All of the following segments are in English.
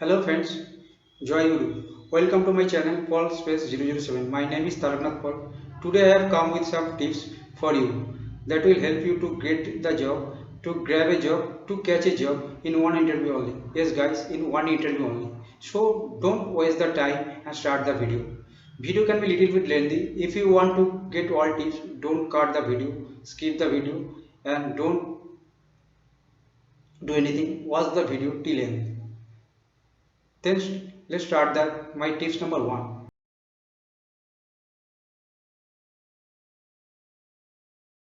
Hello friends, Joy Guru. Welcome to my channel Paul Space 007. My name is Taraknath Paul. Today I have come with some tips for you that will help you to get the job, to grab a job, to catch a job in one interview only. Yes guys, in one interview only. So don't waste the time and start the video. Video can be little bit lengthy. If you want to get all tips, don't cut the video, skip the video and don't do anything. Watch the video till end. Then let's start that. My tips number one,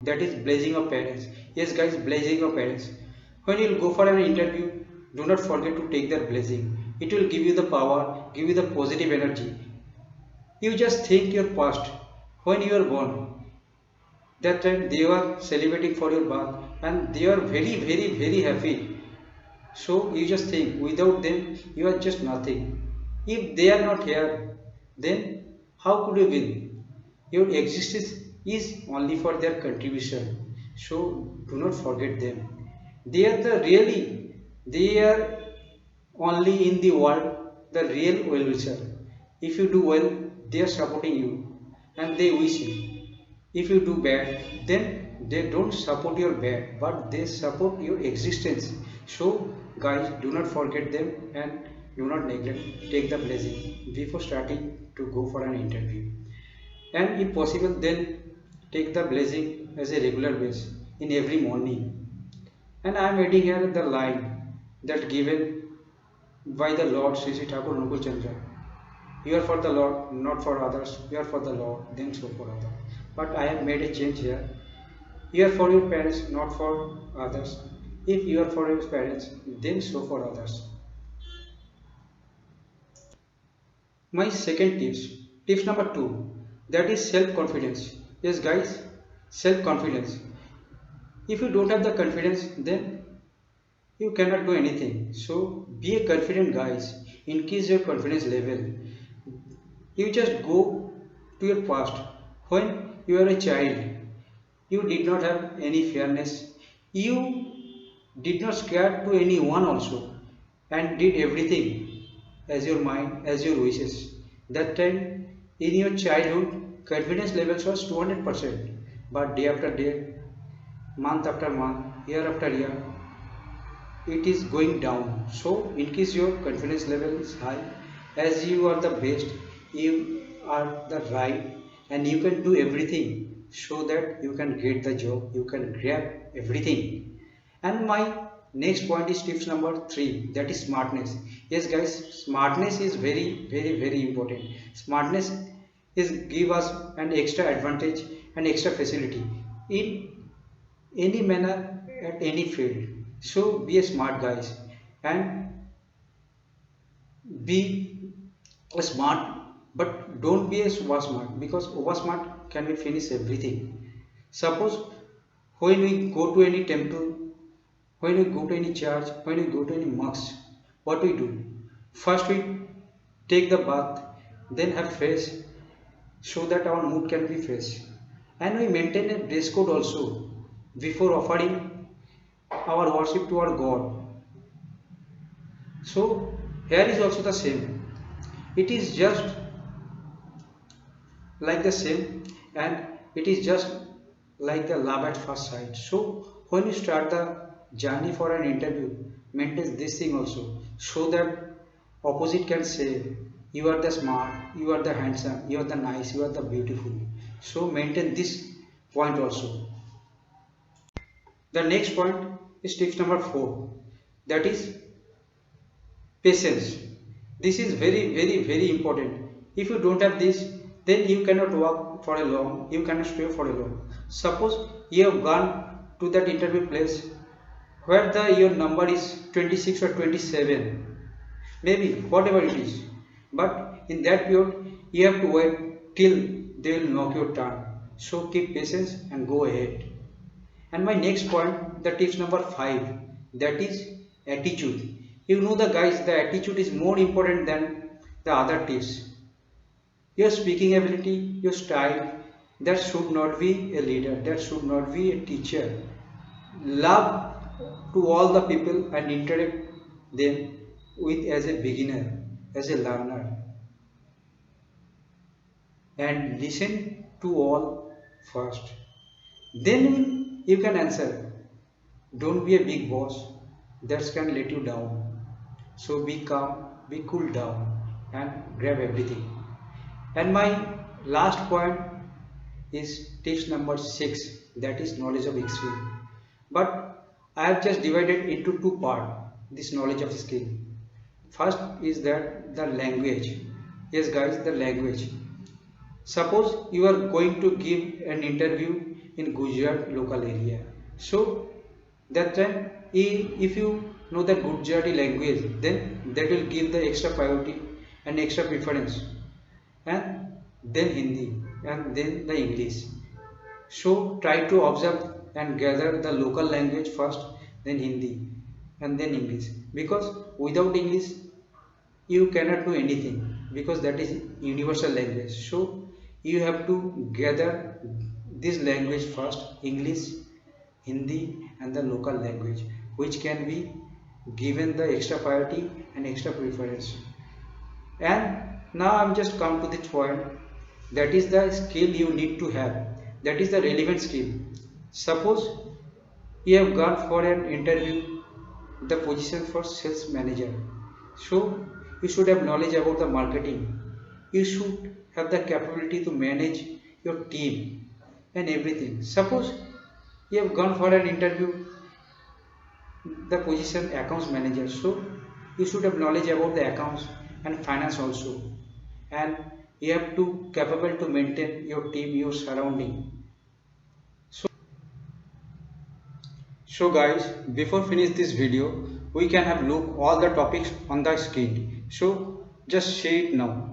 that is blazing of parents. Yes, guys, blazing of parents. When you go for an interview, do not forget to take that blazing. It will give you the power, give you the positive energy. You just think your past when you are born. That time they were celebrating for your birth and they are very happy. So you just think without them you are just nothing. If they are not here, then how could you win? Your existence is only for their contribution. So do not forget them. They are they are only in the world the real well wisher. If you do well, they are supporting you and they wish you. If you do bad, then they don't support your bad, but they support your existence. So, guys, do not forget them and do not neglect. Take the blessing before starting to go for an interview. And if possible, then take the blessing as a regular base in every morning. And I am adding here the line that given by the Lord Sri Sri Thakur Nukul Chandra. You are for the Lord, not for others. You are for the Lord, then so for others. But I have made a change here. You are for your parents, not for others. If you are for your parents, then so for others. My second tips number two, that is self-confidence. Yes, guys, self-confidence. If you don't have the confidence, then you cannot do anything. So be a confident guys. Increase your confidence level. You just go to your past. When you were a child, you did not have any fairness. You did not scare to anyone also and did everything as your mind, as your wishes. That time in your childhood, confidence levels was 200%. But day after day, month after month, year after year, it is going down. So increase your confidence level is high. As you are the best, you are the right, and you can do everything so that you can get the job, you can grab everything. And my next point is tips number three, that is smartness. Yes guys, smartness is very important. Smartness is give us an extra advantage and extra facility in any manner at any field. So be a smart guys and be a smart, but don't be a super smart, because over smart can be finish everything. Suppose when we go to any temple, when we go to any church, when we go to any mosque, what we do? First we take the bath, then have fresh, so that our mood can be fresh. And we maintain a dress code also before offering our worship to our God. So here is also the same. It is just like the same, and it is just like the love at first sight. So when you start the journey for an interview, maintain this thing also, so that opposite can say you are the smart, you are the handsome, you are the nice, you are the beautiful. So maintain this point also. The next point is tip number 4, that is patience. This is very important. If you don't have this, then you cannot work for a long, you cannot stay for a long. Suppose you have gone to that interview place where the your number is 26 or 27, maybe whatever it is, but in that period you have to wait till they will knock your turn. So keep patience and go ahead. And my next point, the tips number 5, that is attitude. You know the guys, the attitude is more important than the other tips. Your speaking ability, your style, that should not be a leader, that should not be a teacher. Love to all the people and interact them with as a beginner, as a learner, and listen to all first. Then you can answer. Don't be a big boss. That can let you down. So be calm, be cool down, and grab everything. And my last point is tips number 6, that is knowledge of skill. But I have just divided into two parts this knowledge of skill. First is that the language. Yes guys, the language. Suppose you are going to give an interview in Gujarat local area. So that time if you know the Gujarati language, then that will give the extra priority and extra preference, and then Hindi, and then the English. So try to observe and gather the local language first, then Hindi, and then English. Because without English, you cannot do anything, because that is universal language. So you have to gather this language first, English, Hindi, and the local language, which can be given the extra priority and extra preference. And now I'm just come to this point, that is the skill you need to have, that is the relevant skill. Suppose you have gone for an interview, the position for sales manager, so you should have knowledge about the marketing, you should have the capability to manage your team and everything. Suppose you have gone for an interview, the position accounts manager, so you should have knowledge about the accounts and finance also, and you have to capable to maintain your team, your surrounding. So guys, before finish this video, we can have look all the topics on the screen, so just say it now.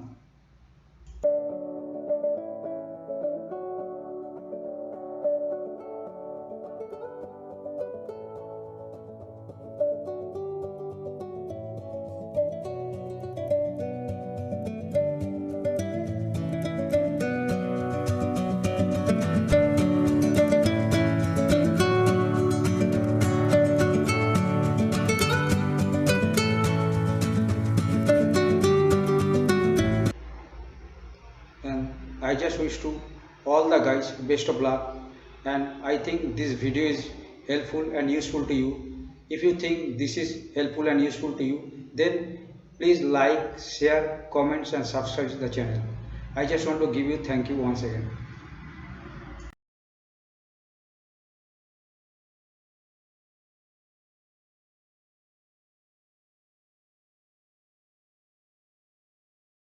And I just wish to all the guys best of luck, and I think this video is helpful and useful to you. If you think this is helpful and useful to you, then please like, share, comments and subscribe to the channel. I just want to give you thank you once again.